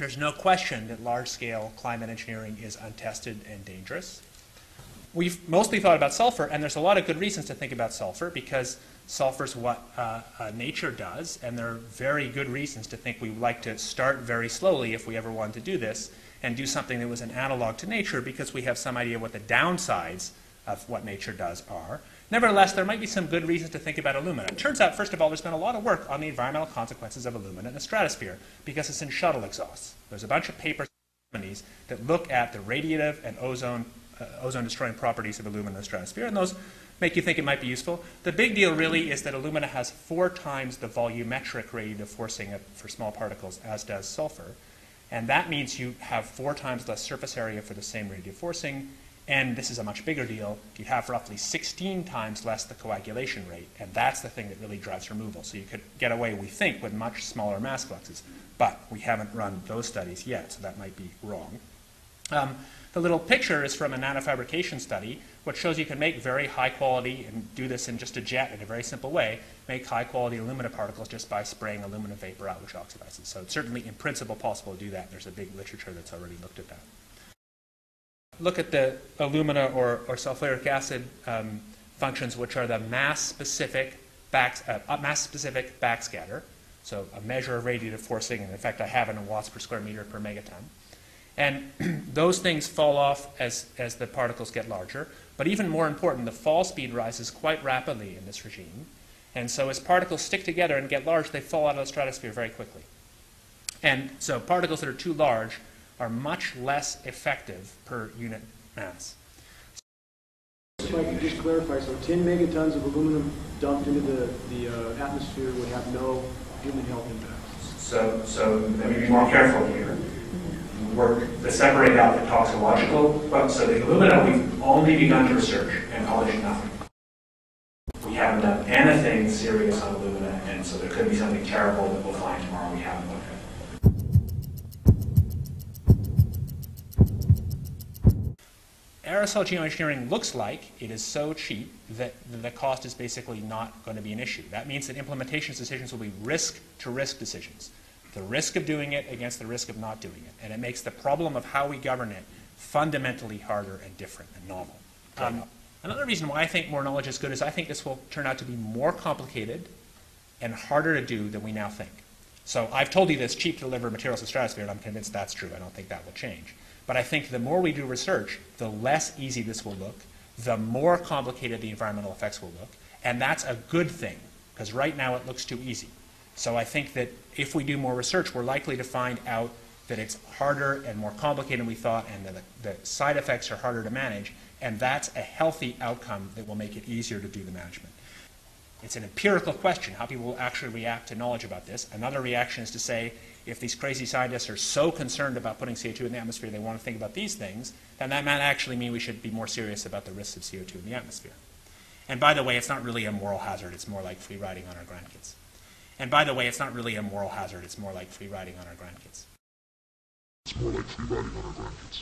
there's no question that large-scale climate engineering is untested and dangerous. We've mostly thought about sulfur, and there's a lot of good reasons to think about sulfur because sulfur is what nature does, and there are very good reasons to think we would like to start very slowly if we ever wanted to do this and do something that was an analog to nature because we have some idea what the downsides of what nature does are. Nevertheless, there might be some good reasons to think about alumina. It turns out, first of all, there's been a lot of work on the environmental consequences of alumina in the stratosphere because it's in shuttle exhausts. There's a bunch of papers that look at the radiative and ozone-destroying properties of alumina in the stratosphere, and those make you think it might be useful. The big deal really is that alumina has 4 times the volumetric radiative forcing for small particles as does sulfur, and that means you have 4 times less surface area for the same radiative forcing, and this is a much bigger deal. You have roughly 16 times less the coagulation rate, and that's the thing that really drives removal. So you could get away, we think, with much smaller mass fluxes, but we haven't run those studies yet, so that might be wrong. The little picture is from a nanofabrication study, which shows you can make very high quality, and do this in just a jet in a very simple way, make high quality alumina particles just by spraying aluminum vapor out, which oxidizes. So it's certainly in principle possible to do that. There's a big literature that's already looked at that. Look at the alumina or sulfuric acid functions, which are the mass-specific backscatter, so a measure of radiative forcing, and in fact I have it in watts per square meter per megaton. And those things fall off as the particles get larger. But even more important, the fall speed rises quite rapidly in this regime. And so as particles stick together and get large, they fall out of the stratosphere very quickly. And so particles that are too large are much less effective per unit mass. If I could just clarify, so 10 megatons of aluminum dumped into the atmosphere would have no human health impacts. So let me be more careful here. Work to separate out the toxicological, so the alumina we've only begun to research and publish nothing. We haven't done anything serious on alumina, and so there could be something terrible that we'll find tomorrow we haven't looked at. Aerosol geoengineering looks like it is so cheap that the cost is basically not going to be an issue. That means that implementation decisions will be risk-to-risk decisions. The risk of doing it against the risk of not doing it. And it makes the problem of how we govern it fundamentally harder and different and novel. Another reason why I think more knowledge is good is I think this will turn out to be more complicated and harder to do than we now think. So I've told you that it's cheap to deliver materials to the stratosphere, and I'm convinced that's true. I don't think that will change. But I think the more we do research, the less easy this will look, the more complicated the environmental effects will look, and that's a good thing, because right now it looks too easy. So I think that if we do more research, we're likely to find out that it's harder and more complicated than we thought, and that the side effects are harder to manage, and that's a healthy outcome that will make it easier to do the management. It's an empirical question, how people will actually react to knowledge about this. Another reaction is to say, if these crazy scientists are so concerned about putting CO2 in the atmosphere, they want to think about these things, then that might actually mean we should be more serious about the risks of CO2 in the atmosphere. And by the way, it's not really a moral hazard, it's more like free riding on our grandkids. And by the way, it's not really a moral hazard, it's more like free riding on our grandkids. It's more like free riding on our grandkids.